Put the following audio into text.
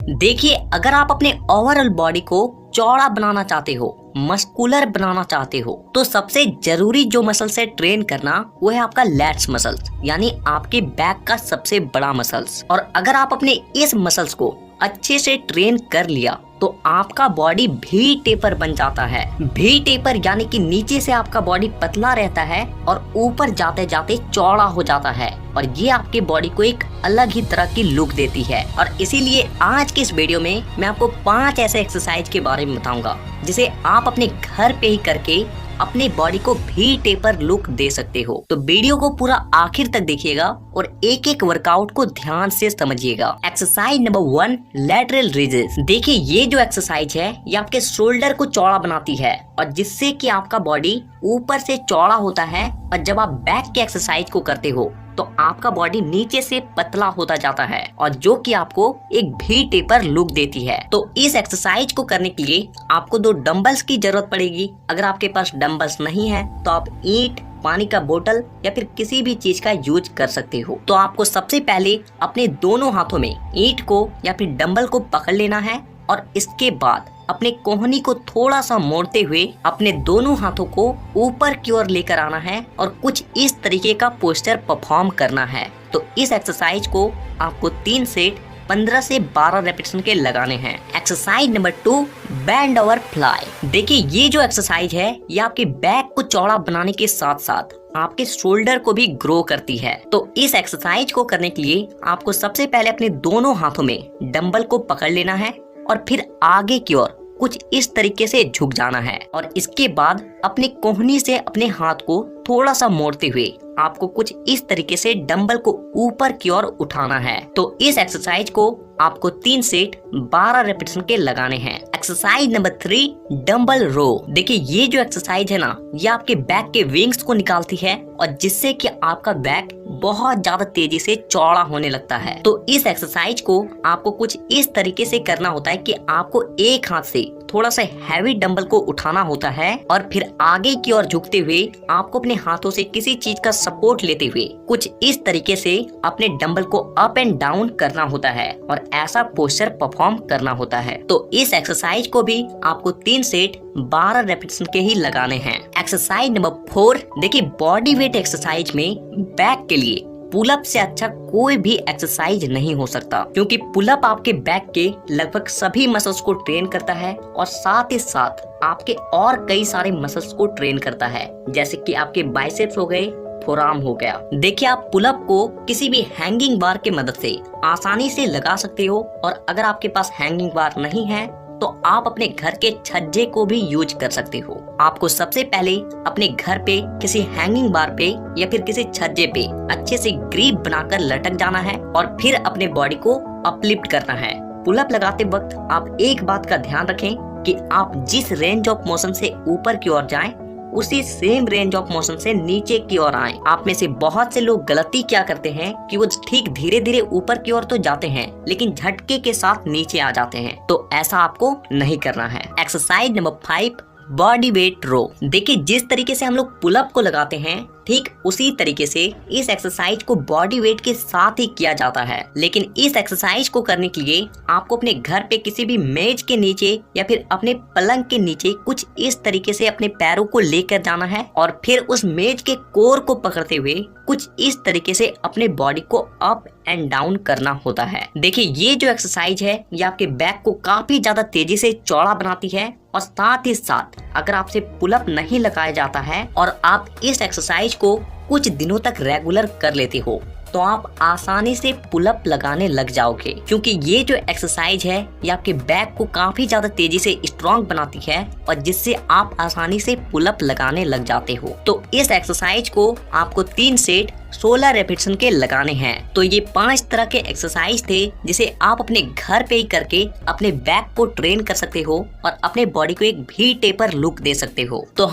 देखिए, अगर आप अपने ओवरऑल बॉडी को चौड़ा बनाना चाहते हो, मस्कुलर बनाना चाहते हो, तो सबसे जरूरी जो मसल से ट्रेन करना वो है आपका लैट्स मसल्स, यानी आपके बैक का सबसे बड़ा मसल्स। और अगर आप अपने इस मसल्स को अच्छे से ट्रेन कर लिया तो आपका बॉडी भी टेपर बन जाता है। भी टेपर यानी कि नीचे से आपका बॉडी पतला रहता है और ऊपर जाते जाते चौड़ा हो जाता है, और ये आपके बॉडी को एक अलग ही तरह की लुक देती है। और इसीलिए आज के इस वीडियो में मैं आपको 5 ऐसे एक्सरसाइज के बारे में बताऊंगा जिसे आप अपने घर पे ही करके अपने बॉडी को भी टेपर लुक दे सकते हो। तो वीडियो को पूरा आखिर तक देखिएगा और एक एक वर्कआउट को ध्यान से समझिएगा। Exercise number 1, lateral raises. देखिए, ये जो एक्सरसाइज है ये आपके शोल्डर को चौड़ा बनाती है और जिससे कि आपका बॉडी ऊपर से चौड़ा होता है, और जब आप बैक के एक्सरसाइज को करते हो तो आपका बॉडी नीचे से पतला होता जाता है, और जो कि आपको एक भी टेपर लुक देती है। तो इस एक्सरसाइज को करने के लिए आपको 2 डंबल्स की जरूरत पड़ेगी। अगर आपके पास डंबल्स नहीं है तो आप ईंट, पानी का बोतल या फिर किसी भी चीज का यूज कर सकते हो। तो आपको सबसे पहले अपने दोनों हाथों में ईंट को या फिर डंबल को पकड़ लेना है, और इसके बाद अपने कोहनी को थोड़ा सा मोड़ते हुए अपने दोनों हाथों को ऊपर की ओर लेकर आना है और कुछ इस तरीके का पोस्चर परफॉर्म करना है। तो इस एक्सरसाइज को आपको 3 सेट 15 से 12 रेपिटेशन के लगाने हैं। Exercise number 2, band over fly. देखिए, ये जो एक्सरसाइज है ये आपके बैक को चौड़ा बनाने के साथ साथ आपके शोल्डर को भी ग्रो करती है। तो इस एक्सरसाइज को करने के लिए आपको सबसे पहले अपने दोनों हाथों में डंबल को पकड़ लेना है और फिर आगे की ओर कुछ इस तरीके से झुक जाना है, और इसके बाद अपने कोहनी से अपने हाथ को थोड़ा सा मोड़ते हुए आपको कुछ इस तरीके से डंबल को ऊपर की ओर उठाना है। तो इस एक्सरसाइज को आपको 3 सेट 12 रेपिटेशन के लगाने हैं। एक्सरसाइज नंबर 3, डंबल रो। देखिए, ये जो एक्सरसाइज है ना ये आपके बैक के विंग्स को निकालती है और जिससे कि आपका बैक बहुत ज्यादा तेजी से चौड़ा होने लगता है। तो इस एक्सरसाइज को आपको कुछ इस तरीके से करना होता है कि आपको एक हाथ से थोड़ा सा हैवी डंबल को उठाना होता है और फिर आगे की ओर झुकते हुए आपको अपने हाथों से किसी चीज का सपोर्ट लेते हुए कुछ इस तरीके से अपने डंबल को अप एंड डाउन करना होता है और ऐसा पोस्चर परफॉर्म करना होता है। तो इस एक्सरसाइज को भी आपको 3 सेट 12 रेपिटेशन के ही लगाने हैं। एक्सरसाइज नंबर 4, देखिए, बॉडी वेट एक्सरसाइज में बैक के लिए पुलअप से अच्छा कोई भी एक्सरसाइज नहीं हो सकता, क्योंकि पुलअप आपके बैक के लगभग सभी मसल्स को ट्रेन करता है और साथ ही साथ आपके और कई सारे मसल्स को ट्रेन करता है, जैसे कि आपके बाइसेप्स हो गए, फोरआर्म हो गया। देखिए, आप पुलअप को किसी भी हैंगिंग बार की मदद से आसानी से लगा सकते हो, और अगर आपके पास हैंगिंग बार नहीं है तो आप अपने घर के छज्जे को भी यूज कर सकते हो। आपको सबसे पहले अपने घर पे किसी हैंगिंग बार पे या फिर किसी छज्जे पे अच्छे से ग्रिप बनाकर लटक जाना है और फिर अपने बॉडी को अपलिफ्ट करना है। पुलअप लगाते वक्त आप एक बात का ध्यान रखें कि आप जिस रेंज ऑफ मोशन से ऊपर की ओर जाएं उसी सेम रेंज ऑफ मोशन से नीचे की ओर आए। आप में से बहुत से लोग गलती क्या करते हैं कि वो ठीक धीरे धीरे ऊपर की ओर तो जाते हैं लेकिन झटके के साथ नीचे आ जाते हैं। तो ऐसा आपको नहीं करना है। एक्सरसाइज नंबर 5, बॉडी वेट रो। देखिए, जिस तरीके से हम लोग पुलअप को लगाते हैं ठीक उसी तरीके से इस एक्सरसाइज को बॉडी वेट के साथ ही किया जाता है, लेकिन इस एक्सरसाइज को करने के लिए आपको अपने घर पे किसी भी मेज के नीचे या फिर अपने पलंग के नीचे कुछ इस तरीके से अपने पैरों को लेकर जाना है और फिर उस मेज के कोर को पकड़ते हुए कुछ इस तरीके से अपने बॉडी को अप एंड डाउन करना होता है। देखिए, ये जो एक्सरसाइज है ये आपके बैक को काफी ज्यादा तेजी से चौड़ा बनाती है, और साथ ही साथ अगर आपसे पुलअप नहीं लगाया जाता है और आप इस एक्सरसाइज को कुछ दिनों तक रेगुलर कर लेते हो तो आप आसानी से पुलअप लगाने लग जाओगे, क्योंकि ये जो एक्सरसाइज है ये आपके बैक को काफी ज्यादा तेजी से स्ट्रॉन्ग बनाती है और जिससे आप आसानी से पुलअप लगाने लग जाते हो। तो इस एक्सरसाइज को आपको 3 सेट 16 रेपिटेशन के लगाने हैं। तो ये 5 तरह के एक्सरसाइज थे जिसे आप अपने घर पे ही करके अपने बैक को ट्रेन कर सकते हो और अपने बॉडी को एक भी टेपर लुक दे सकते हो। तो